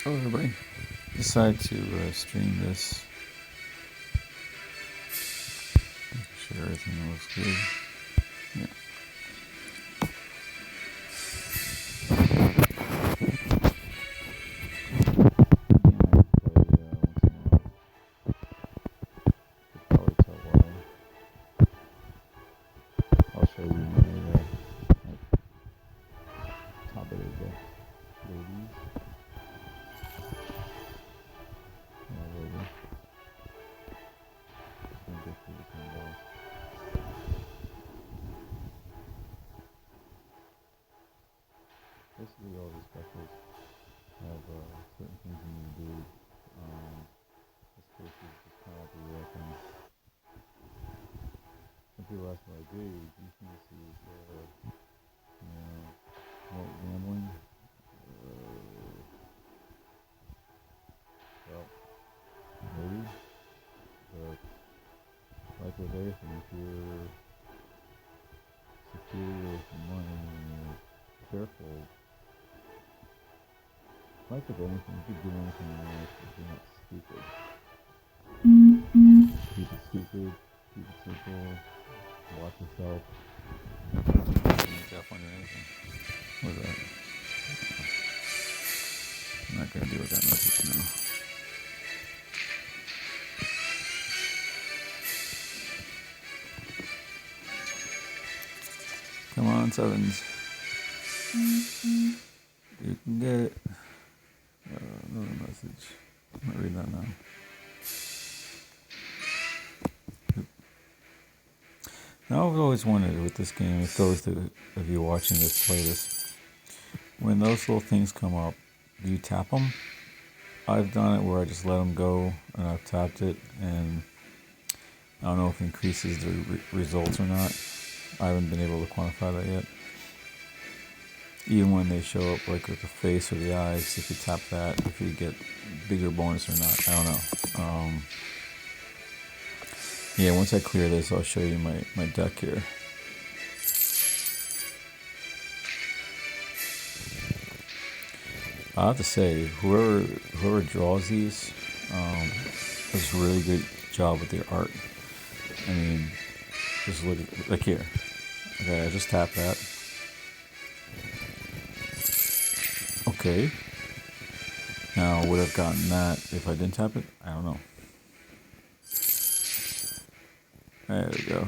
Oh, everybody. Decided to stream this. Make sure everything looks good. Yeah. Probably tell why. I'll show you my top of the deck ladies. Lady. Just gonna go through this one, guys. Basically, all these buckets have certain things you need to do. This case is just kind of like a real thing. When people ask what I do, these indices, remote gambling. Well, maybe, but like with everything, if you're secure with your money and you're careful, like with anything, you could do anything in life if you're not stupid. Keep it stupid, keep it simple, watch yourself. Make up on anything. What's that? I'm not gonna deal with that message now. Come on, sevens. You can get it. Another message. I'm not reading that now. Now I've always wondered with this game, if those of you watching this play this, when those little things come up, do you tap them? I've done it where I just let them go and I've tapped it, and I don't know if it increases the results or not. I haven't been able to quantify that yet. Even when they show up like with the face or the eyes, if you tap that, if you get bigger bonus or not, I don't know. Yeah, once I clear this, I'll show you my deck here. I have to say, whoever draws these does a really good job with their art. I mean, just look at, like here. Okay, I just tapped that. Okay. Now, would have gotten that if I didn't tap it? I don't know. There we go.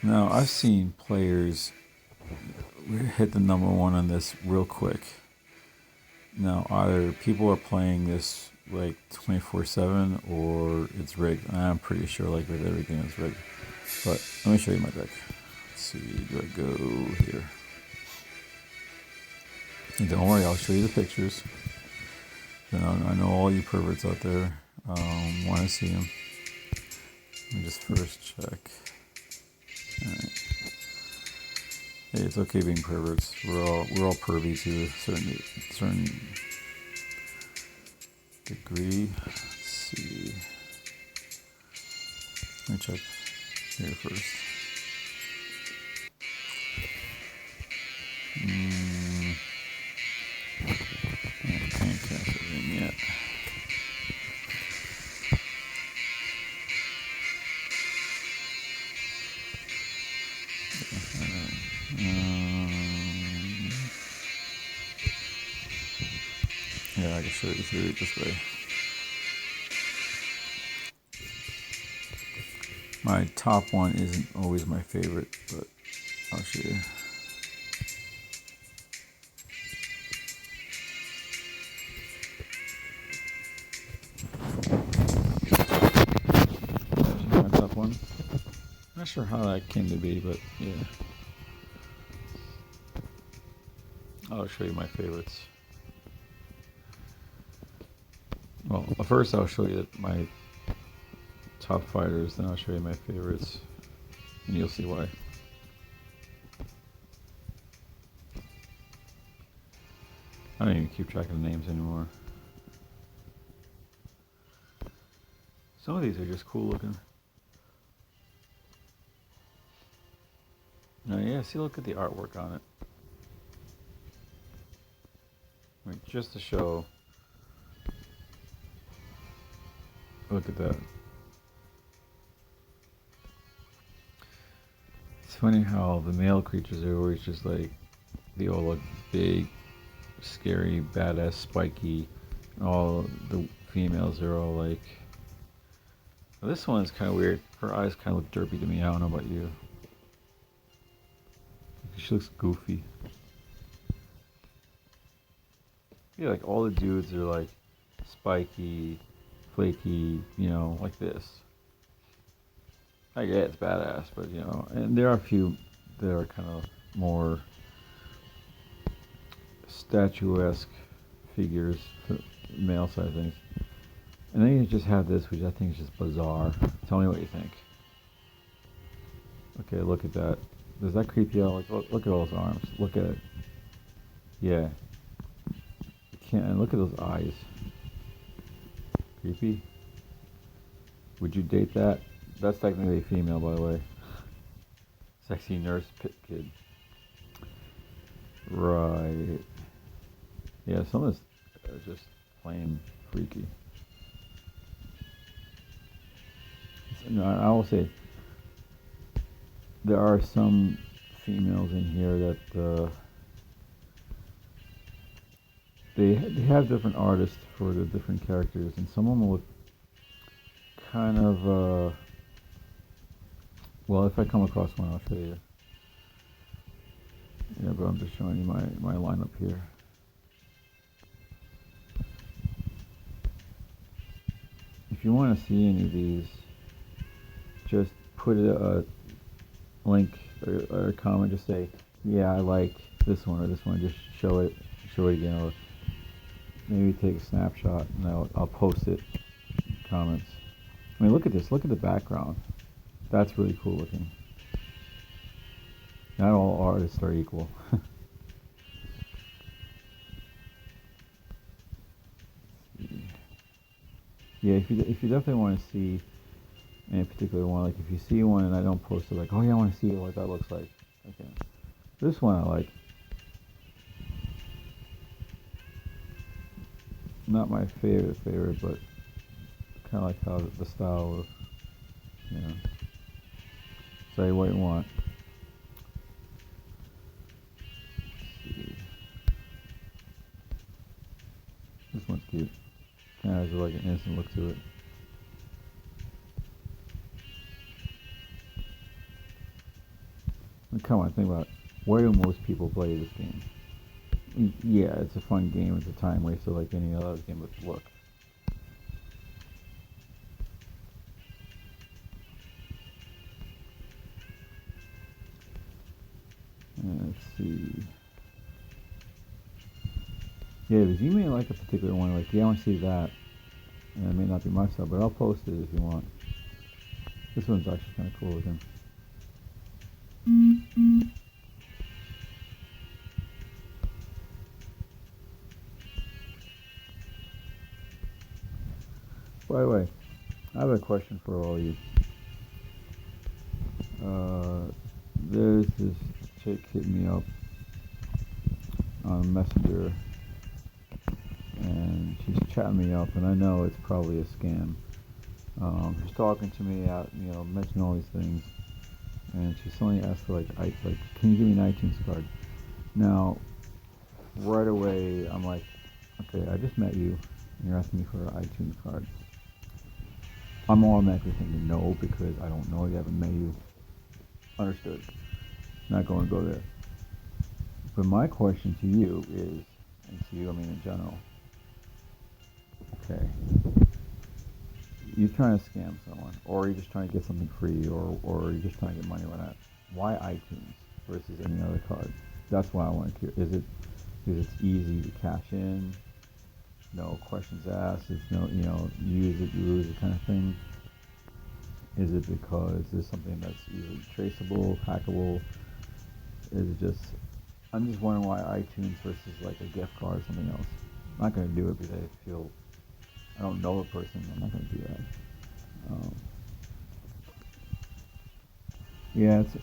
Now, I've seen players hit the number one on this real quick. Now, either people are playing this like 24/7 or it's rigged. I'm pretty sure like with everything it's rigged. But let me show you my deck. Let's see, do I go here? And don't worry, I'll show you the pictures. I know all you perverts out there want to see them. Let me just first check. Alright. Hey, it's okay being perverts. We're all pervy to a certain degree. Let's see. Let me check here first. I can't cast it in yet. Yeah, I can show you through it this way. My top one isn't always my favorite, but I'll show you. My top one. Not sure how that came to be, but yeah. I'll show you my favorites. Well, first I'll show you my top fighters, then I'll show you my favorites, and you'll see why. I don't even keep track of the names anymore. Some of these are just cool looking. No, yeah, see, look at the artwork on it. Like, just to show. Look at that. It's funny how the male creatures are always just like, they all look big, scary, badass, spiky. All the females are all like. Well, this one is kind of weird. Her eyes kind of look derpy to me. I don't know about you. She looks goofy. Yeah, like all the dudes are like spiky, flaky, like this. I get it's badass, but and there are a few that are kind of more statuesque figures, male side things. And then you just have this, which I think is just bizarre. Tell me what you think. Okay, look at that. Does that creep you out? Like, look at all those arms. Look at it. Yeah. You can't. And look at those eyes. Creepy. Would you date that? That's technically a female, by the way. Sexy nurse pit kid. Right. Yeah, some of this is just plain freaky. I will say, there are some females in here that they have different artists for the different characters, and some of them look kind of well, if I come across one, I'll show you. Yeah, but I'm just showing you my lineup here. If you want to see any of these, just put a link or a comment. Just say, yeah, I like this one or this one. Just show it again, or maybe take a snapshot and I'll post it. Comments. I mean, look at this. Look at the background. That's really cool looking. Not all artists are equal. Yeah, if you definitely want to see any particular one, like if you see one and I don't post it, like, oh yeah, I want to see what that looks like. Okay. This one I like. Not my favorite, but kind of like how the style of, say what you want. This one's cute. Kind of has like an innocent look to it. Come on, think about it. Why do most people play this game? Yeah, it's a fun game. It's a time waster like any other game, but look. Let's see. Yeah, because you may like a particular one, like, yeah, I want to see that. And it may not be my style, but I'll post it if you want. This one's actually kind of cool looking. By the way, I have a question for all you. There's this chick hit me up on Messenger, and she's chatting me up, and I know it's probably a scam. She's talking to me out, mentioning all these things, and she suddenly asked for like, can you give me an iTunes card? Now, right away, I'm like, okay, I just met you, and you're asking me for an iTunes card. I'm automatically thinking no, because I don't know you, haven't met you. Understood. Not going to go there. But my question to you is, and to you, I mean in general, okay, you're trying to scam someone, or you're just trying to get something free, or you're just trying to get money on that. Why iTunes versus any other card? That's why I want to hear. Is it because it's easy to cash in? No questions asked. It's no, use it, you lose it kind of thing. Is it because there's something that's easily traceable, hackable? Is it just? I'm just wondering why iTunes versus like a gift card or something else. I'm not going to do it because I feel I don't know the person. I'm not going to do that. Yeah, it's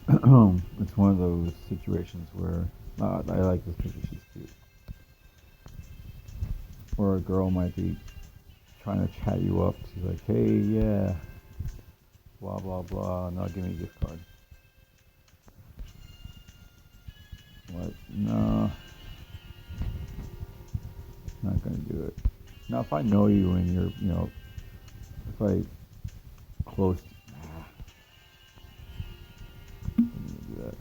it's one of those situations where I like this picture. She's cute. Or a girl might be trying to chat you up. She's like, "Hey, yeah, blah blah blah. Now give me a gift card." What? No, not gonna do it. Now, if I know you and you're, if I close, I'm gonna do that.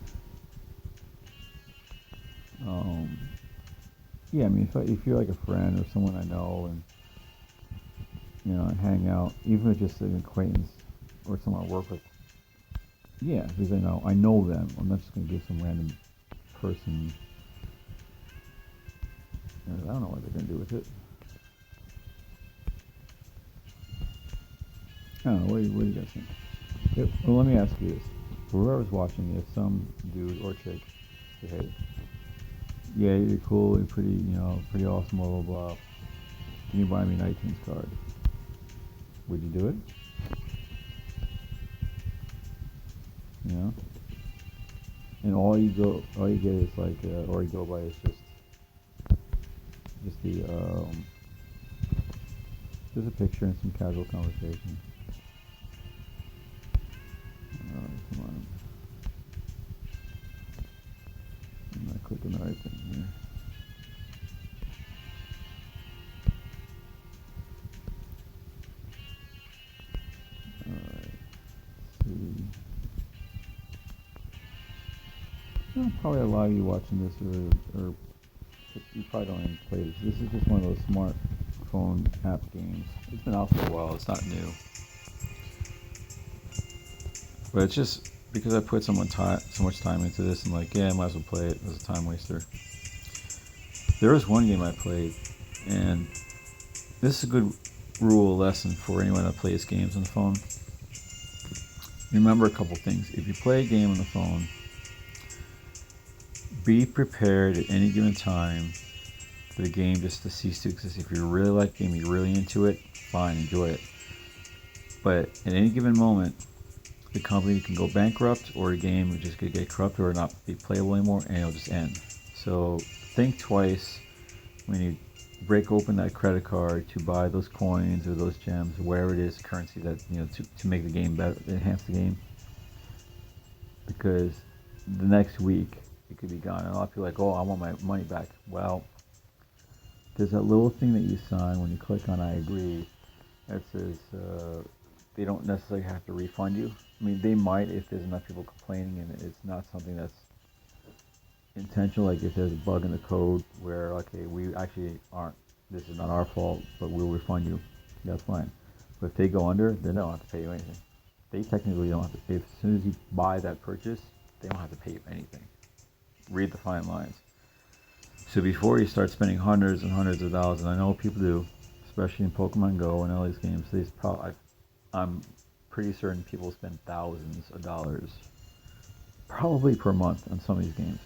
Yeah, I mean, if you're like a friend or someone I know, and hang out, even if it's just an acquaintance or someone I work with, yeah, because I know them. I'm not just gonna give some random person. I don't know what they're gonna do with it. I don't know. What do you guys think? Well, let me ask you this: for whoever's watching, if some dude or chick say, "Hey, yeah, you're cool, you're pretty, pretty awesome, blah blah blah. Can you buy me an iTunes card?" Would you do it? You know, and all you get is like, all you go by is just the, just a picture and some casual conversation. Come on, I'm not clicking the right thing here. All right, let's see. Well, probably a lot of you watching this or you probably don't even play this. This is just one of those smartphone app games. It's been out for a while. It's not new, but it's just because I put so much time into this. I'm like, yeah, I might as well play it as a time waster. There was one game I played, and this is a good rule lesson for anyone that plays games on the phone. Remember a couple things. If you play a game on the phone, be prepared at any given time for the game just to cease to exist. If you really like the game, you're really into it, fine, enjoy it. But at any given moment, the company can go bankrupt, or a game just could get corrupted or not be playable anymore, and it'll just end. So think twice when you break open that credit card to buy those coins or those gems, or whatever it is, currency that to make the game better, enhance the game, because the next week it could be gone. And a lot of people are like, oh, I want my money back. Well, there's that little thing that you sign when you click on I agree that says they don't necessarily have to refund you. I mean, they might if there's enough people complaining and it's not something that's intentional. Like if there's a bug in the code where, okay, we actually aren't, this is not our fault, but we'll refund you. That's fine. But if they go under, they don't have to pay you anything. They technically don't have to pay. As soon as you buy that purchase, they don't have to pay you anything. Read the fine lines. So before you start spending hundreds and hundreds of dollars, and I know people do, especially in Pokemon Go and all these games, I'm pretty certain people spend thousands of dollars, probably per month, on some of these games.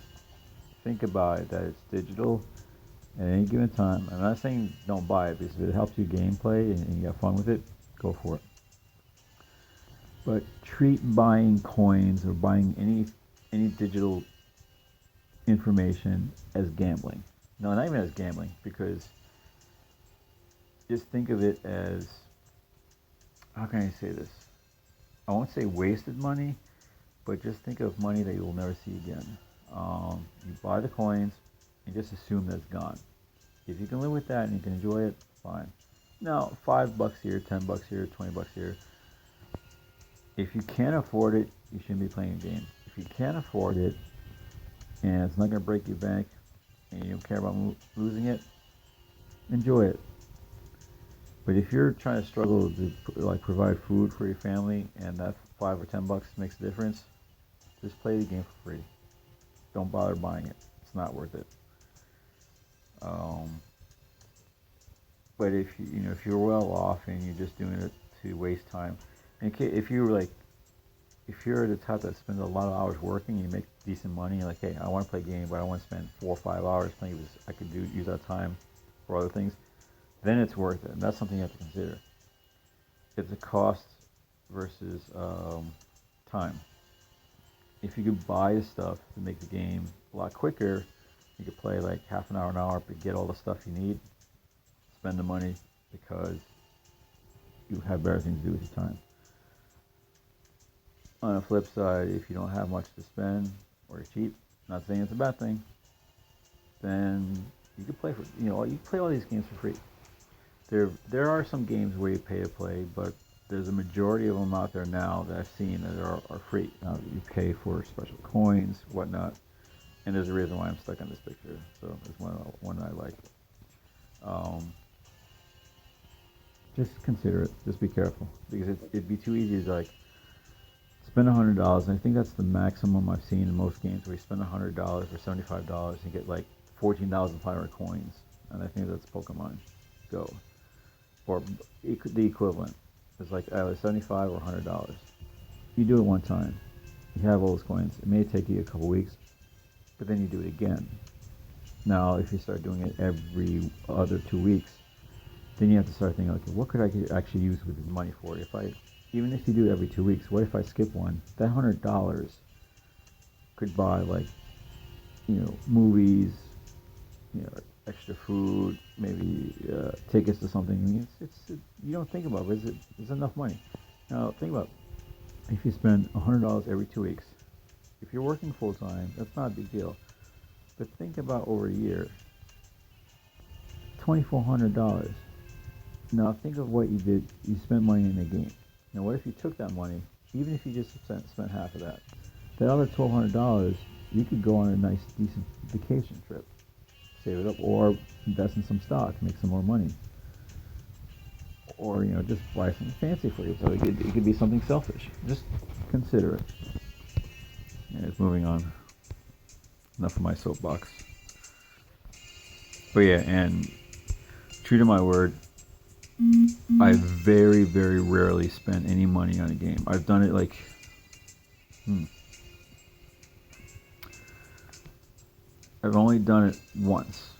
Think about it, that it's digital at any given time. I'm not saying don't buy it, because if it helps you gameplay and you have fun with it, go for it. But treat buying coins or buying any digital information as gambling. No, not even as gambling, because just think of it as, how can I say this? I won't say wasted money, but just think of money that you will never see again. You buy the coins and just assume that it's gone. If you can live with that and you can enjoy it, fine. Now, $5 here, $10 here, $20 here. If you can't afford it, you shouldn't be playing a game. If you can't afford it and it's not going to break your bank and you don't care about losing it, enjoy it. But if you're trying to struggle to like provide food for your family and that $5 or $10 makes a difference, just play the game for free. Don't bother buying it. It's not worth it. Um, but if you're well off and you're just doing it to waste time, and if you're the type that spends a lot of hours working and you make decent money, you're like, hey, I want to play a game, but I want to spend 4 or 5 hours playing this. I could use that time for other things. Then it's worth it, and that's something you have to consider. It's a cost versus time. if you could buy the stuff to make the game a lot quicker, you could play like half an hour, but get all the stuff you need, spend the money because you have better things to do with your time. On the flip side, if you don't have much to spend or you're cheap, not saying it's a bad thing, then you can play you can play all these games for free. There are some games where you pay to play, but there's a majority of them out there now that I've seen that are free. Now you pay for special coins, whatnot, and there's a reason why I'm stuck on this picture. So there's one I like. Just consider it. Just be careful because it'd be too easy to like spend $100, and I think that's the maximum I've seen in most games where you spend $100 or $75 and get like 14,500 coins, and I think that's Pokemon Go, or the equivalent. It's like either $75 or $100. You do it one time, you have all those coins. It may take you a couple weeks, but then you do it again. Now, if you start doing it every other 2 weeks, then you have to start thinking, okay, what could I actually use with the money for? Even if you do it every 2 weeks, what if I skip one? That $100 could buy like, movies, extra food, maybe tickets to something. You don't think about it, but it's enough money. Now think about it. If you spend $100 every 2 weeks, if you're working full time, that's not a big deal. But think about over a year, $2,400. Now think of what you did. You spent money in a game. Now what if you took that money, even if you just spent half of that? That other $1,200, you could go on a nice, decent vacation trip, save it up, or invest in some stock, make some more money, or just buy something fancy for you. So it could be something selfish. Just consider it. Anyways, moving on. Enough of my soapbox. But yeah, and true to my word, I very, very rarely spend any money on a game. I've done it like, I've only done it once,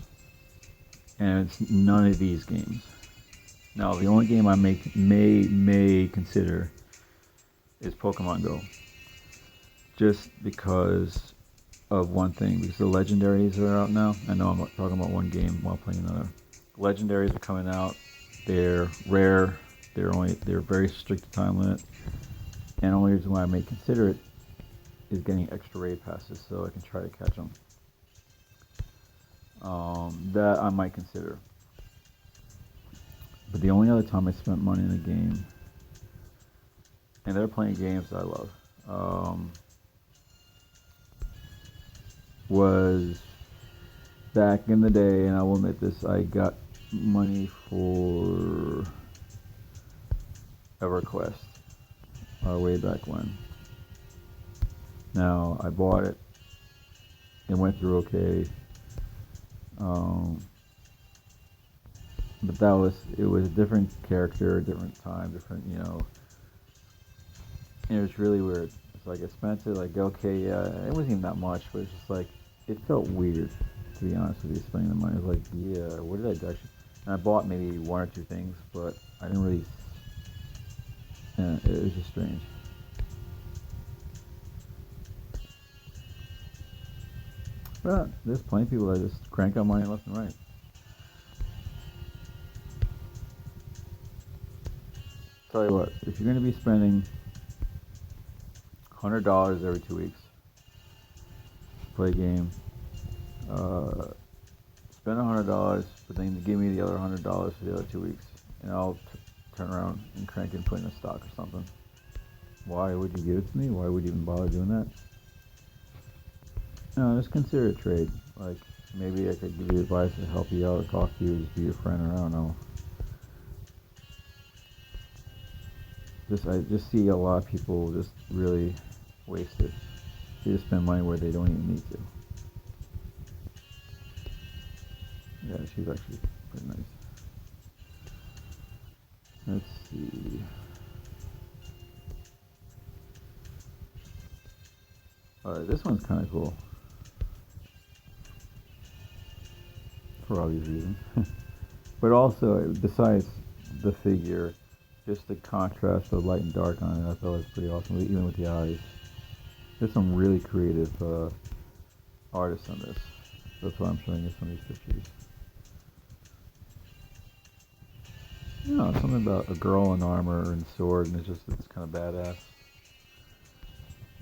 and it's none of these games. Now, the only game I may consider is Pokemon Go, just because of one thing, because the legendaries are out now. I know I'm talking about one game while playing another. Legendaries are coming out. They're rare. They're very strict time limit. And the only reason why I may consider it is getting extra raid passes so I can try to catch them. That I might consider. But the only other time I spent money in a game, and they're playing games that I love, was back in the day, and I will admit this, I got money for EverQuest way back when. Now, I bought it. It went through okay. But it was a different character, different time, different, and it was really weird. It's like I spent it, like, okay, yeah, it wasn't even that much, but it's just like, it felt weird, to be honest with you, spending the money. It was like, yeah, what did I do? And I bought maybe one or two things, but I didn't really, it was just strange. But there's plenty of people that just crank out money left and right. Tell you what, if you're going to be spending $100 every 2 weeks, play a game, spend $100, but then give me the other $100 for the other 2 weeks, and I'll turn around and crank and put in a stock or something. Why would you give it to me? Why would you even bother doing that? No, just consider a trade. Like, maybe I could give you advice to help you out or talk to you, just be your friend, or I don't know. I just see a lot of people just really waste it. They just spend money where they don't even need to. Yeah, she's actually pretty nice. Let's see. Alright, this one's kind of cool. For obvious reasons. But also, besides the figure, just the contrast of light and dark on it, I thought it was pretty awesome, even with the eyes. There's some really creative artists on this. That's why I'm showing you some of these pictures. You know, something about a girl in armor and sword, and it's kind of badass.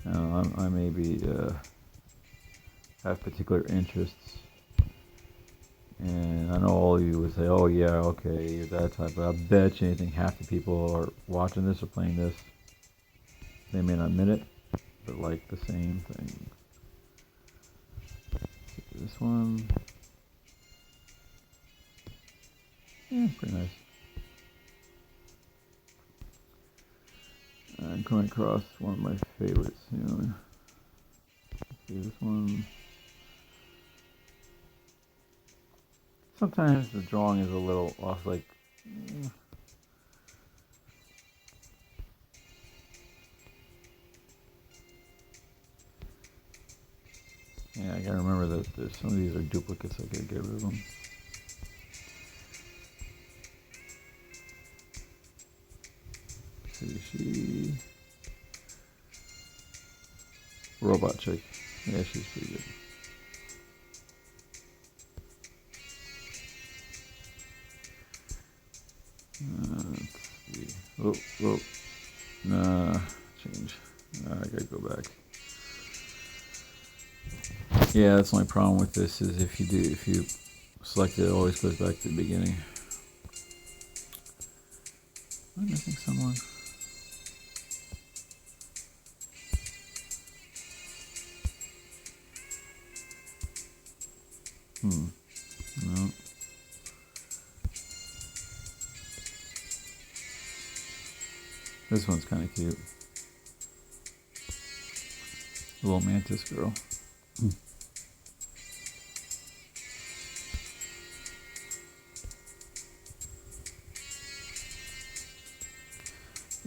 You know, I maybe have particular interests, and I know all of you would say, "Oh yeah, okay, you're that type." But I bet you anything, half the people are watching this or playing this. They may not admit it, but like the same thing. This one, yeah, pretty nice. I'm coming across one of my favorites soon. See this one. Sometimes the drawing is a little off, like. Yeah, I gotta remember that there's some of these are duplicates. I gotta get rid of them. See, she robot chick. Yeah, she's pretty good. Let's see. Oh, nah, change. I gotta go back. Yeah, that's the only problem with this is if you select it, it always goes back to the beginning. Am I missing someone? No. This one's kind of cute. Little mantis girl.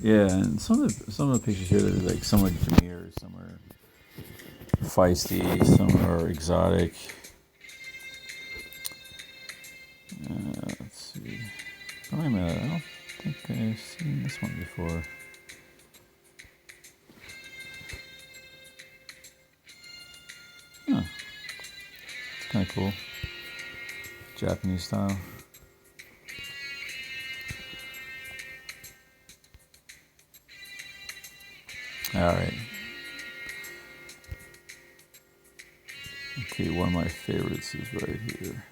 Yeah, and some of the pictures here, they're like some are demure, some are feisty, some are exotic. Let's see. Oh, wait a minute, I don't think I've seen this one before. Huh. It's kind of cool. Japanese style. Alright. Okay, one of my favorites is right here.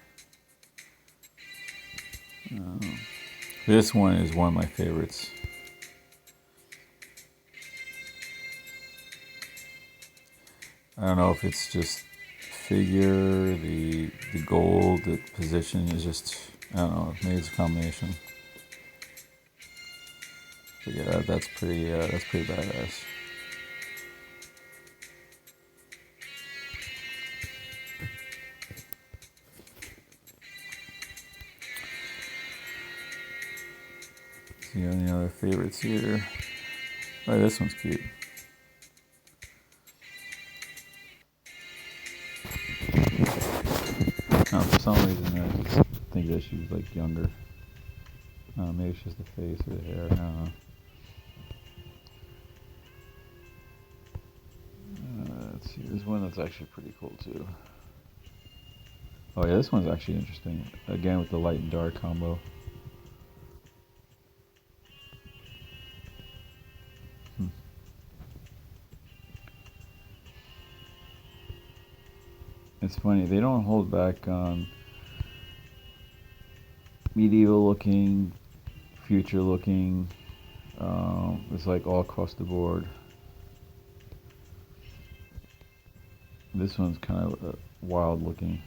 This one is one of my favorites. I don't know if it's just figure, the gold, the position is just, I don't know, maybe it's a combination. But yeah, that's pretty badass. See any other favorites here? Oh, this one's cute. For some reason, I just think that she's like younger. Maybe it's just the face or the hair. I don't know. Let's see. There's one that's actually pretty cool too. Oh yeah, this one's actually interesting. Again with the light and dark combo. It's funny, they don't hold back on medieval looking, future looking. It's like all across the board. This one's kind of wild looking.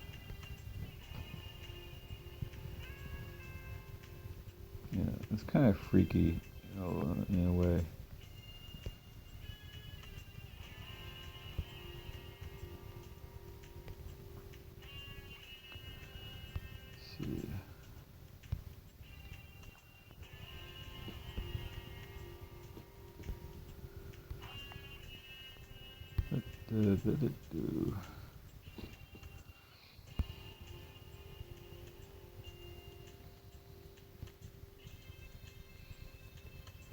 Yeah, it's kind of freaky, you know, in a way. Let's see.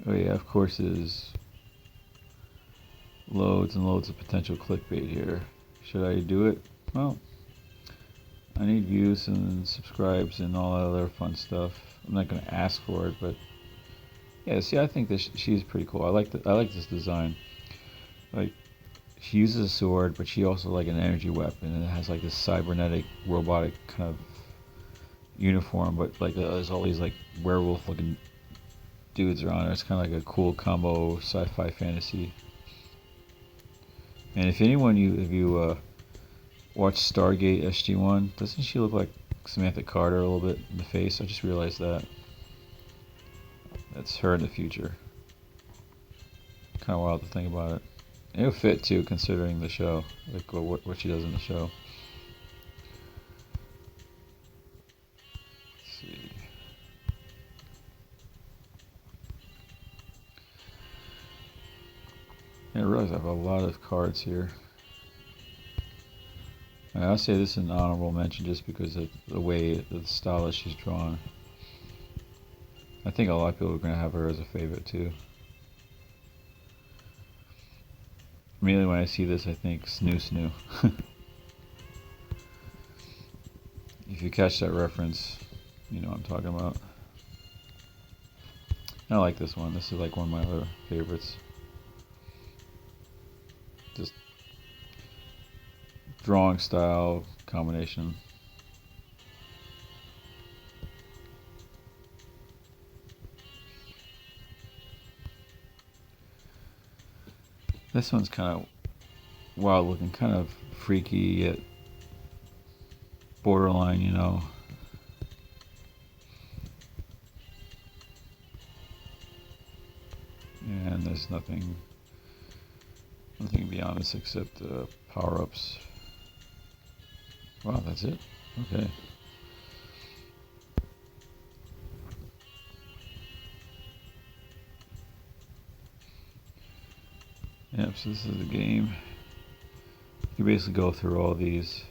Oh yeah, of course is loads and loads of potential clickbait here. Should I do it? Well, I need views and subscribes and all that other fun stuff. I'm not gonna ask for it, but yeah. See, I think this she's pretty cool. I like this design. Like, she uses a sword, but she also like an energy weapon, and it has like this cybernetic, robotic kind of uniform. But like, there's all these like werewolf-looking dudes around her. It's kind of like a cool combo, sci-fi fantasy. And if you watch Stargate SG-1, doesn't she look like Samantha Carter a little bit in the face? I just realized that. That's her in the future. Kind of wild to think about it. It would fit too, considering the show, like what she does in the show. Let's see. I realize I have a lot of cards here. I'll say this is an honorable mention just because of the way, the style that she's drawn. I think a lot of people are going to have her as a favorite too. Immediately when I see this, I think Snoo Snoo. If you catch that reference, you know what I'm talking about. I like this one. This is like one of my other favorites. Just drawing style combination. This one's kind of wild looking, kind of freaky yet borderline, you know. And there's nothing beyond this except power-ups. Wow, that's it? Okay. Yep, so this is the game. You basically go through all these.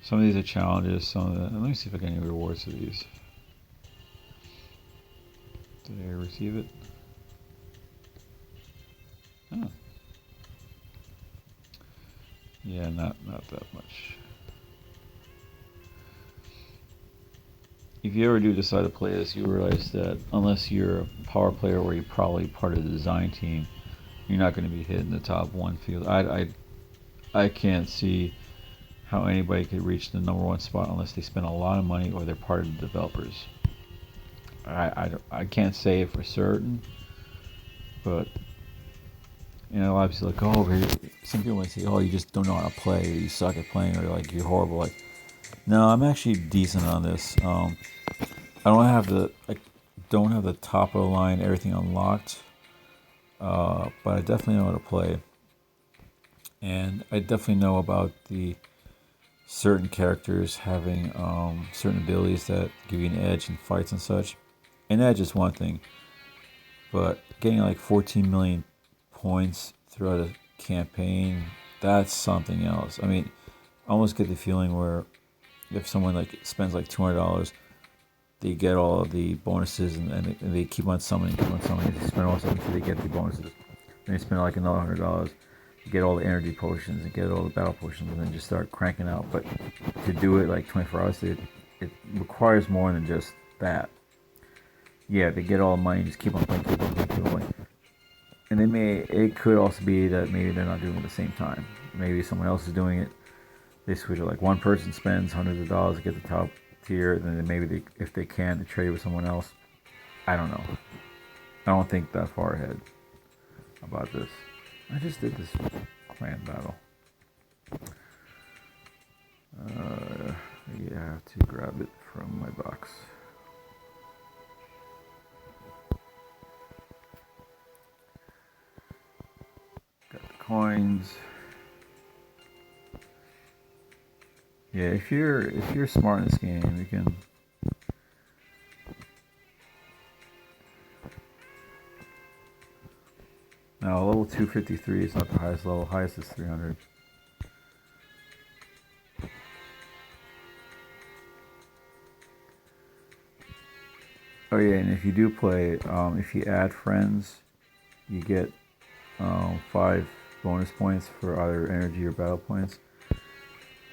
Some of these are challenges, let me see if I get any rewards for these. Did I receive it? Oh. Yeah, not that much. If you ever do decide to play this, you realize that unless you're a power player or you're probably part of the design team, you're not going to be hitting the top one field. I can't see how anybody could reach the number one spot unless they spend a lot of money or they're part of the developers. I can't say it for certain, but you know, a lot of people like, oh, some people might say, oh, you just don't know how to play, or you suck at playing, or like you're horrible. Like, no, I'm actually decent on this. I don't have the top of the line everything unlocked, but I definitely know how to play, and I definitely know about the certain characters having certain abilities that give you an edge in fights and such. An edge is one thing, but getting like 14 million points throughout a campaign, that's something else. I mean, I almost get the feeling where if someone like spends like $200, they get all of the bonuses and they keep on summoning, They spend all something until they get the bonuses. Then they spend like another $100 to get all the energy potions and get all the battle potions, and then just start cranking out. But to do it like 24 hours, it requires more than just that. Yeah, they get all the money, just keep on playing, keep on playing. And it could also be that maybe they're not doing it at the same time. Maybe someone else is doing it. They switch it, like one person spends hundreds of dollars to get the top tier, then maybe if they can, to trade with someone else. I don't know. I don't think that far ahead about this. I just did this clan battle. Yeah, I have to grab it from my box. Got the coins. Yeah, if you're smart in this game, you can. Now, level 253 is not the highest level. Highest is 300. Oh yeah, and if you do play, if you add friends, you get 5 bonus points for either energy or battle points.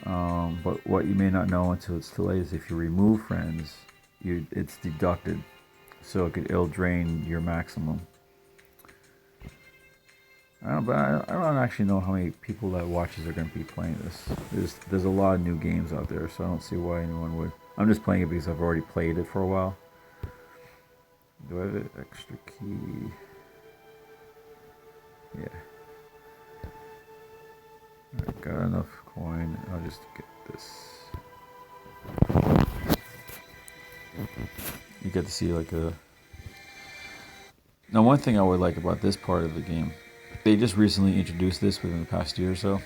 But what you may not know until it's too late is if you remove friends, it's deducted, so it'll drain your maximum. I don't actually know how many people that watches are going to be playing this. There's a lot of new games out there, so I don't see why anyone would. I'm just playing it because I've already played it for a while. Do I have an extra key? Yeah. I got enough coin. I'll just get this. You get to see like a. Now, one thing I would like about this part of the game, they just recently introduced this within the past year or so.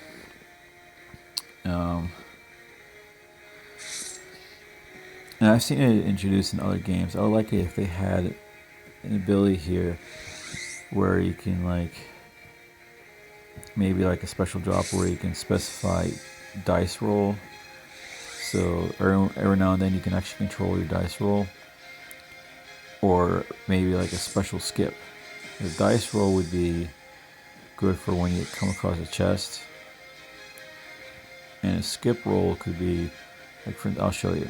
And I've seen it introduced in other games. I would like it if they had an ability here where you can like maybe like a special drop where you can specify dice roll. So every now and then you can actually control your dice roll, or maybe like a special skip. The dice roll would be good for when you come across a chest, and a skip roll could be like I'll show you.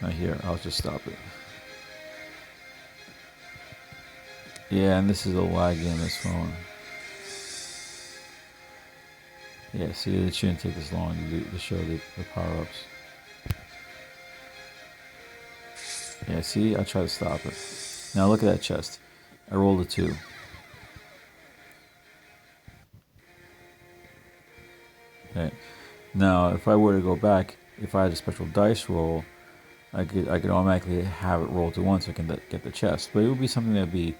Not here. I'll just stop it. Yeah, and this is a lag in this phone. Yeah, see, it shouldn't take this long to show the power-ups. Yeah, see, I try to stop it. Now look at that chest. I rolled a 2. Okay. Now, if I were to go back, if I had a special dice roll, I could automatically have it roll to 1 so I can get the chest. But it would be something that would be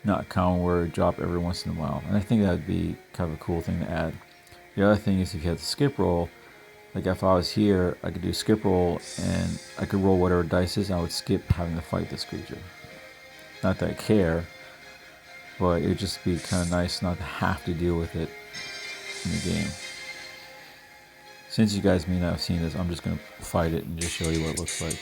not common, where it drop every once in a while. And I think that would be kind of a cool thing to add. The other thing is if you had the skip roll, like if I was here, I could do skip roll and I could roll whatever dice is, and I would skip having to fight this creature. Not that I care, but it would just be kind of nice not to have to deal with it in the game. Since you guys may not have seen this, I'm just going to fight it and just show you what it looks like.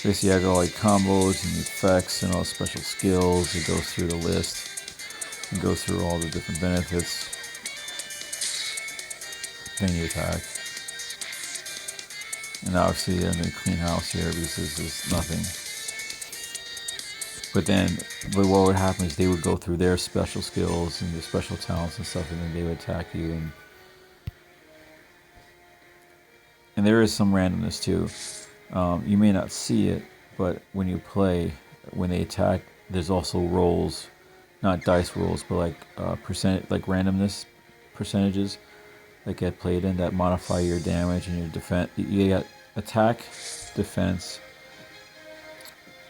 Basically, I got like combos and effects and all special skills. It goes through the list and goes through all the different benefits. Then you attack. And obviously, I'm going to clean house here because there's nothing. But what would happen is they would go through their special skills and their special talents and stuff, and then they would attack you. And there is some randomness too. You may not see it, but when you play, when they attack, there's also rolls, not dice rolls, but like like randomness percentages that get played in that modify your damage and your defense. You got attack, defense.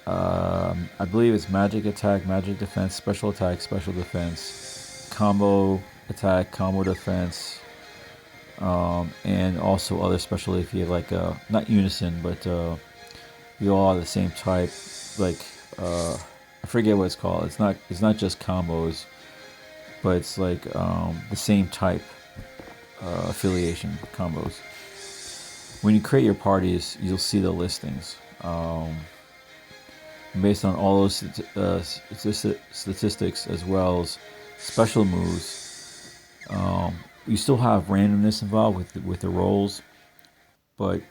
I believe it's magic attack, magic defense, special attack, special defense, combo attack, combo defense, and also other special if you have like not unison, but you all are the same type. Like I forget what it's called. It's not just combos, but it's like the same type affiliation combos. When you create your parties, you'll see the listings. Based on all those statistics as well as special moves, you still have randomness involved with the rolls, but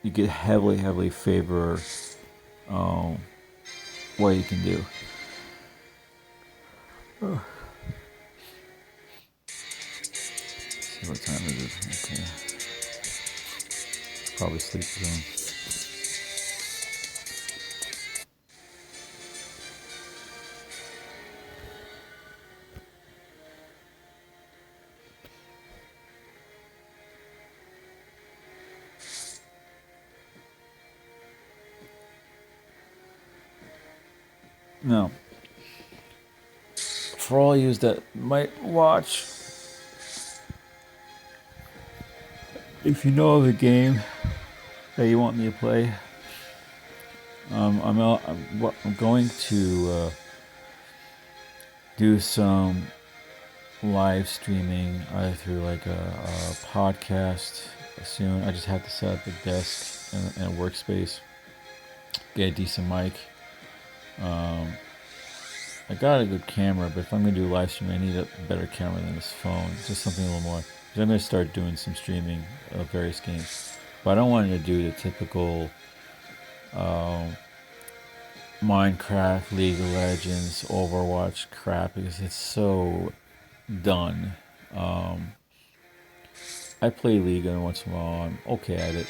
you get heavily favor what you can do. See what time is it? Okay, probably sleep soon. Now, for all you that might watch, if you know of a game that you want me to play, I'm going to do some live streaming either through like a podcast soon. I just have to set up a desk and a workspace, get a decent mic. I got a good camera, but if I'm going to do live streaming, I need a better camera than this phone. Just something a little more. Because I'm going to start doing some streaming of various games. But I don't want to do the typical Minecraft, League of Legends, Overwatch crap because it's so done. I play League every once in a while. I'm okay at it.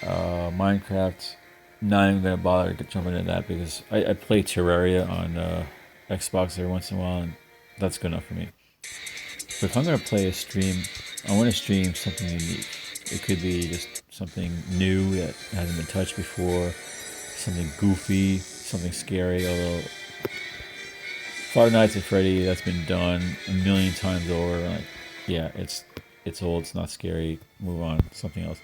Minecraft, not even gonna bother jumping into that because I play Terraria on Xbox every once in a while, and that's good enough for me. But if I'm gonna play a stream, I want to stream something unique. It could be just something new that hasn't been touched before, something goofy, something scary. Although Five Nights at Freddy, that's been done a million times over. Like, yeah, it's old. It's not scary. Move on. Something else.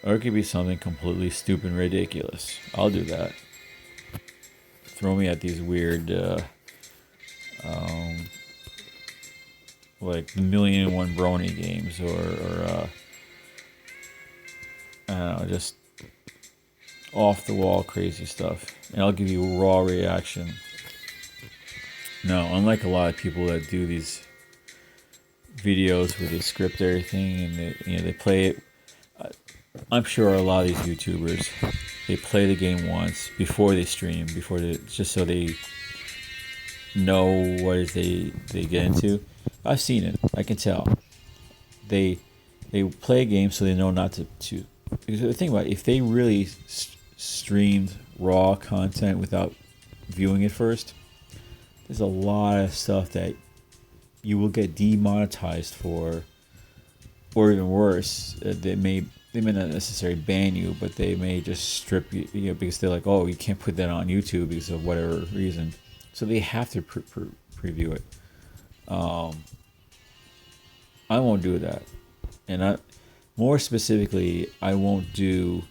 Or it could be something completely stupid and ridiculous. I'll do that. Throw me at these weird, like Million and One Brony games, or I don't know, just off the wall crazy stuff, and I'll give you a raw reaction. No, unlike a lot of people that do these videos where they script everything and they play it. I'm sure a lot of these YouTubers, they play the game once before they stream, just so they know what it is they get into. I've seen it. I can tell. They play a game so they know not to. Because the thing about it, if they really streamed raw content without viewing it first, there's a lot of stuff that you will get demonetized for, or even worse, they may not necessarily ban you, but they may just strip you, because they're like, oh, you can't put that on YouTube because of whatever reason. So they have to preview it. I won't do that, and more specifically, I won't do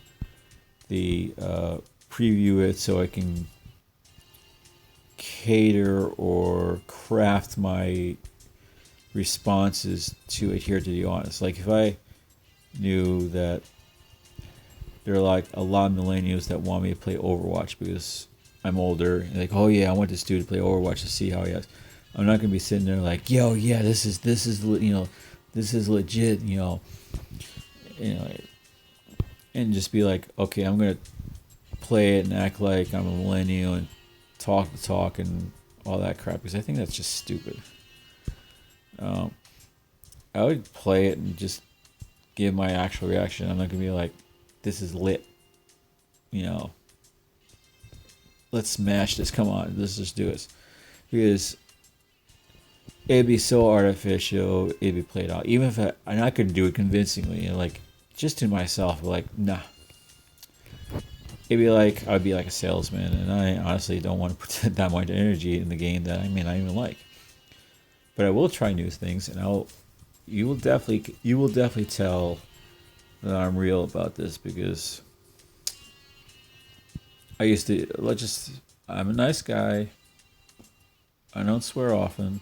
the preview it so I can cater or craft my responses to adhere to the audience. Like if I knew that there are like a lot of millennials that want me to play Overwatch because I'm older, and like, oh yeah, I want this dude to play Overwatch to see how he is. I'm not gonna be sitting there like, yo, yeah, this is this is legit, and just be like, okay, I'm gonna play it and act like I'm a millennial and talk the talk and all that crap, because I think that's just stupid. I would play it and just give my actual reaction. I'm not gonna be like, this is lit, let's smash this, come on, let's just do this, because it'd be so artificial, it'd be played out. Even if I could do it convincingly, like just to myself, like, nah. It'd be like I'd be like a salesman, and I honestly don't want to put that much energy in the game that I may not even like. But I will try new things, and you will definitely tell that I'm real about this, because I'm a nice guy. I don't swear often,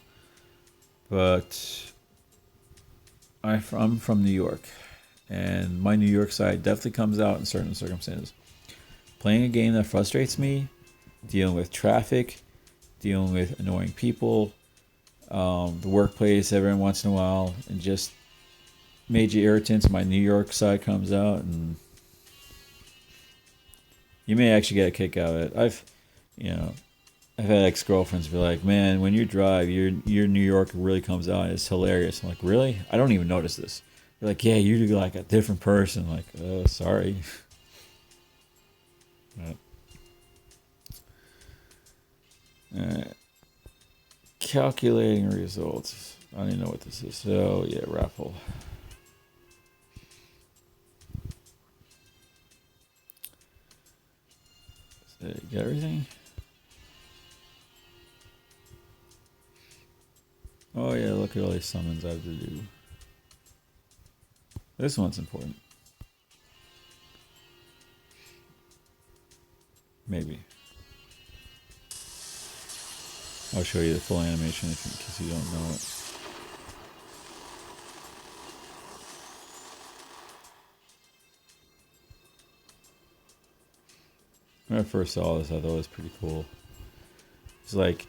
but I'm from New York, and my New York side definitely comes out in certain circumstances. Playing a game that frustrates me, dealing with traffic, dealing with annoying people, the workplace every once in a while, and just major irritants. My New York side comes out, and you may actually get a kick out of it. I've had ex-girlfriends be like, man, when you drive, your New York really comes out. It's hilarious. I'm like, really? I don't even notice this. They're like, yeah, you're like a different person. I'm like, sorry. Calculating results. I don't even know what this is. So yeah, raffle. Did I get everything? Oh yeah, look at all these summons I have to do. This one's important. Maybe. I'll show you the full animation in case you don't know it. When I first saw this, I thought it was pretty cool. It's like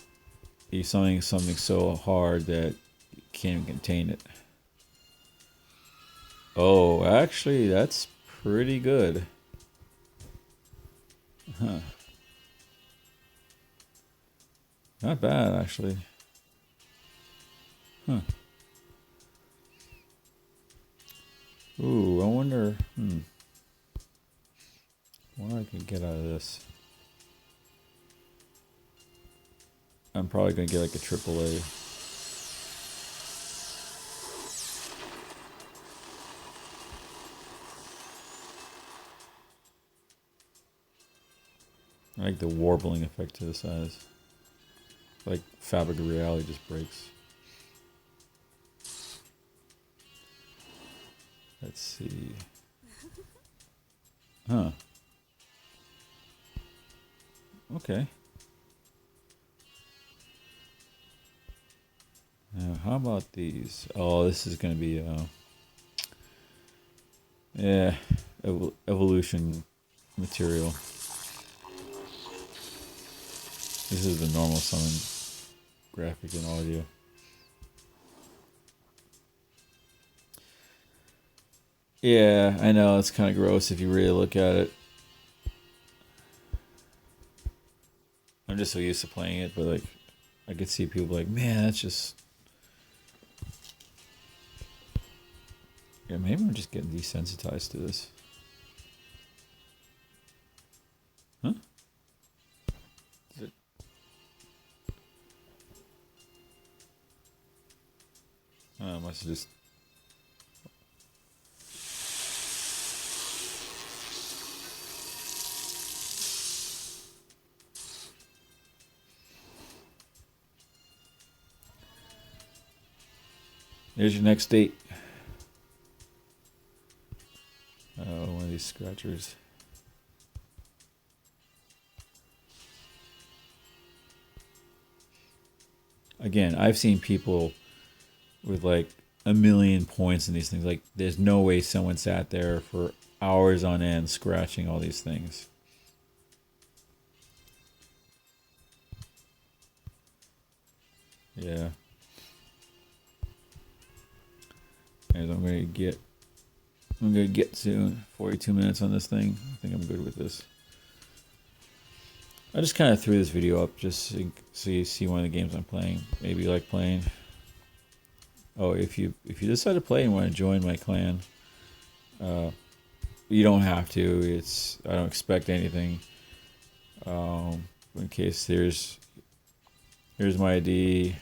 he's something so hard that you can't even contain it. Oh, actually, that's pretty good. Huh. Not bad, actually. Huh. Ooh, I wonder. What I can get out of this. I'm probably gonna get like a AAA. I like the warbling effect to the size. Like Fabric of Reality just breaks. Let's see. Huh. Okay. Now, how about these? Oh, this is going to be, yeah, evolution material. This is the normal summon graphic and audio. Yeah, I know, it's kind of gross if you really look at it. I'm just so used to playing it, but like, I could see people like, man, that's just... Yeah, maybe I'm just getting desensitized to this. Huh? I must have just... There's your next date. Oh, one of these scratchers. Again, I've seen people with like a million points in these things. Like, there's no way someone sat there for hours on end scratching all these things. Yeah. As I'm gonna get soon. 42 minutes on this thing. I think I'm good with this. I just kind of threw this video up just so you see one of the games I'm playing. Maybe you like playing. Oh, if you decide to play and want to join my clan, you don't have to. I don't expect anything. In case here's my ID.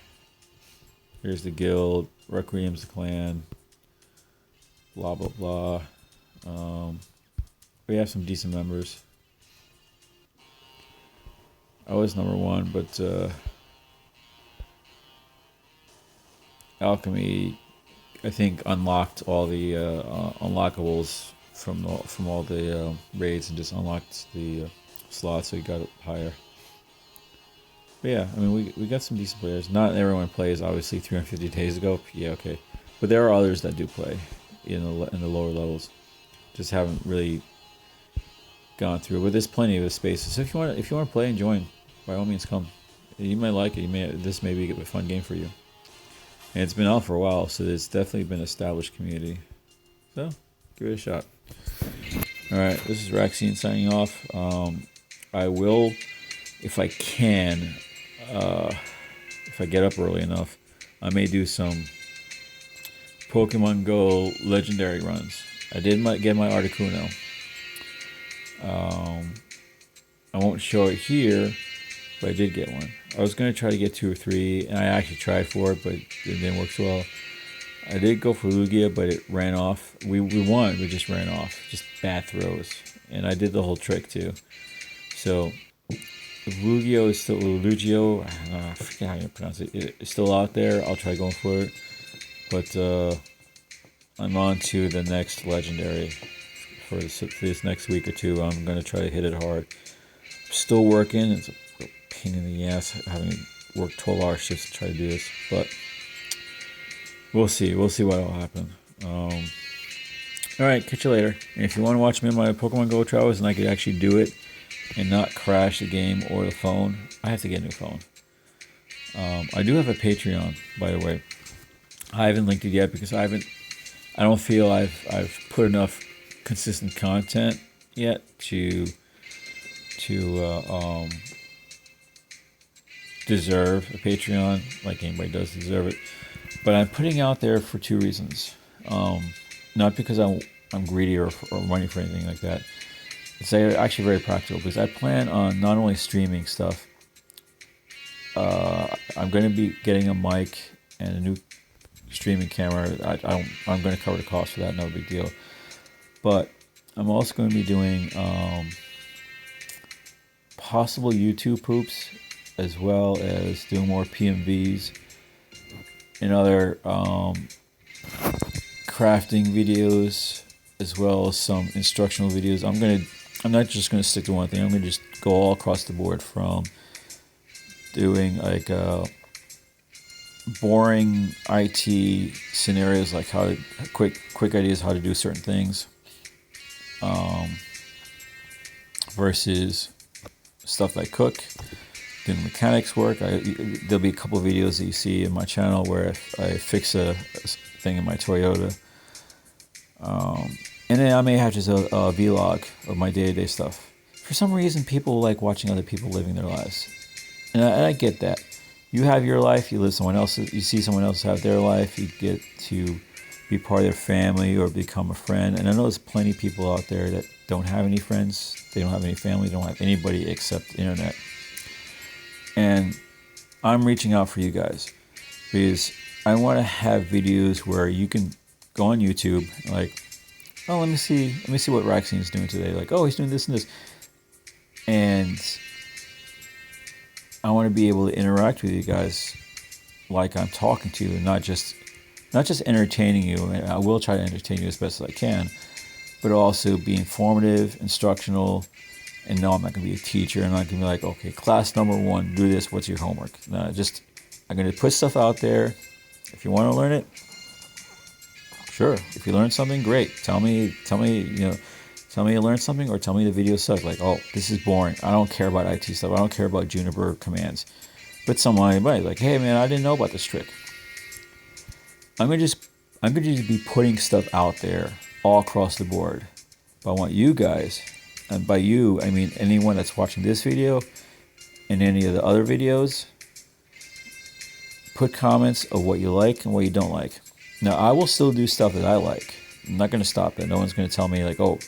Here's the guild. Requiem's the clan. Blah blah blah. We have some decent members. I was number one, but Alchemy, I think, unlocked all the unlockables from all the raids and just unlocked the slots, so he got it higher. But yeah, I mean, we got some decent players. Not everyone plays, obviously. 350 days ago, yeah, okay, but there are others that do play in the lower levels. Just haven't really gone through. But there's plenty of spaces. So if you want to play and join, by all means, come. You might like it. This may be a fun game for you. And it's been out for a while, so it's definitely been an established community. So give it a shot. All right, this is Raxine signing off. I will, if I can, if I get up early enough, I may do some Pokemon Go legendary runs. I did get my Articuno. I won't show it here, but I did get one. I was going to try to get 2 or 3, and I actually tried for it, but it didn't work so well. I did go for Lugia, but it ran off. We won, but just ran off. Just bad throws. And I did the whole trick, too. So, if Lugia is still... Lugio, I forget how you pronounce it. It's still out there. I'll try going for it. But I'm on to the next legendary. For this next week or two, I'm going to try to hit it hard. Still working. It's a pain in the ass having to work 12-hour shifts to try to do this. But we'll see. We'll see what will happen. Alright, catch you later. And if you want to watch me on my Pokemon Go travels and I could actually do it and not crash the game or the phone, I have to get a new phone. I do have a Patreon, by the way. I haven't linked it yet because I don't feel I've put enough consistent content yet to deserve a Patreon, like anybody does deserve it. But I'm putting out there for two reasons. Not because I'm greedy or money for anything like that. It's actually very practical because I plan on not only streaming stuff. I'm going to be getting a mic and a new streaming camera. I'm going to cover the cost for that. No big deal. But I'm also going to be doing possible YouTube poops, as well as doing more PMVs and other crafting videos, as well as some instructional videos. I'm not just gonna stick to one thing. I'm gonna just go all across the board, from doing like boring IT scenarios, like how to quick ideas how to do certain things, versus stuff like cook, doing mechanics work. There'll be a couple of videos that you see in my channel where I fix a thing in my Toyota. And then I may have just a vlog of my day-to-day stuff. For some reason, people like watching other people living their lives. And I get that. You have your life, you live someone else's, you see someone else have their life, you get to be part of their family or become a friend. And I know there's plenty of people out there that don't have any friends, they don't have any family, they don't have anybody except the internet. And I'm reaching out for you guys because I want to have videos where you can go on YouTube, like, oh, let me see what Raxine's doing today. Like, oh, he's doing this and this. And I want to be able to interact with you guys like I'm talking to you, and not just entertaining you. And I will try to entertain you as best as I can, but also be informative, instructional. And no, I'm not going to be a teacher. I'm not going to be like, okay, class number 1, do this. What's your homework? No, I'm going to put stuff out there. If you want to learn it, sure. If you learn something, great. Tell me, you learned something, or tell me the video sucks. Like, oh, this is boring. I don't care about IT stuff. I don't care about Juniper commands. But somebody like, hey man, I didn't know about this trick. I'm gonna just be putting stuff out there all across the board. But I want you guys, and by you I mean anyone that's watching this video and any of the other videos, put comments of what you like and what you don't like. Now, I will still do stuff that I like. I'm not going to stop it. No one's going to tell me like, oh,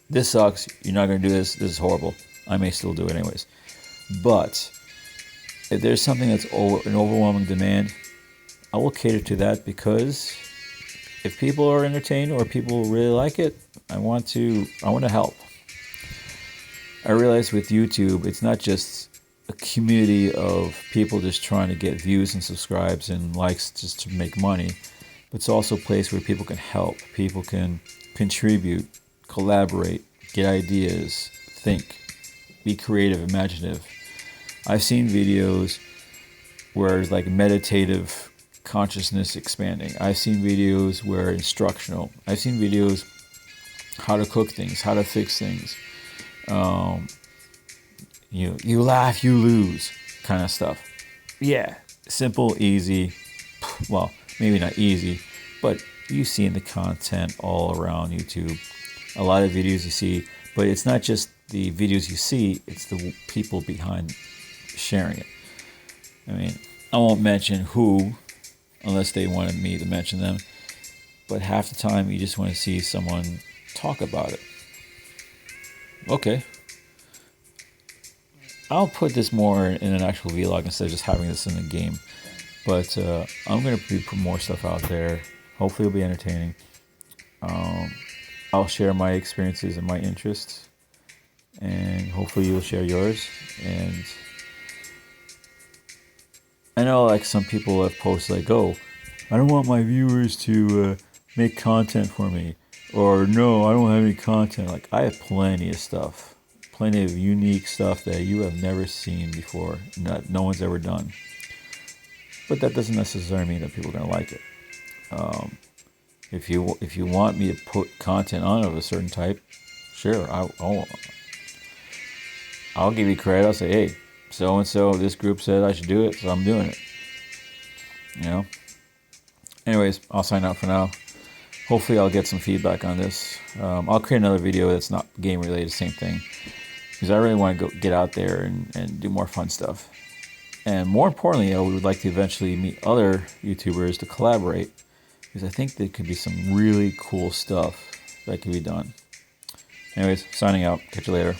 this sucks, you're not going to do this, this is horrible. I may still do it anyways. But if there's something that's an overwhelming demand, I will cater to that, because if people are entertained or people really like it, I want to help. I realize with YouTube, it's not just a community of people just trying to get views and subscribes and likes just to make money, but it's also a place where people can help, people can contribute, collaborate, get ideas, think, be creative, imaginative. I've seen videos where it's like meditative consciousness expanding. I've seen videos where instructional. I've seen videos how to cook things, how to fix things. You laugh, you lose kind of stuff. Yeah, simple, easy. Well, maybe not easy, but you've seen the content all around YouTube. A lot of videos you see, but it's not just the videos you see, it's the people behind sharing it. I mean, I won't mention who unless they wanted me to mention them, but half the time you just want to see someone talk about it. Okay. I'll put this more in an actual vlog instead of just having this in a game. But I'm going to put more stuff out there. Hopefully it'll be entertaining. I'll share my experiences and my interests. And hopefully you'll share yours. And I know like some people have posted like, oh, I don't want my viewers to make content for me. Or no, I don't have any content. Like, I have plenty of stuff. Plenty of unique stuff that you have never seen before. No one's ever done. But that doesn't necessarily mean that people are going to like it. If you want me to put content on of a certain type, sure, I'll. I'll give you credit. I'll say, hey, so and so, this group said I should do it, so I'm doing it. You know. Anyways, I'll sign out for now. Hopefully, I'll get some feedback on this. I'll create another video that's not game related, same thing, because I really want to get out there and do more fun stuff. And more importantly, I would like to eventually meet other YouTubers to collaborate, because I think there could be some really cool stuff that could be done. Anyways, signing out. Catch you later.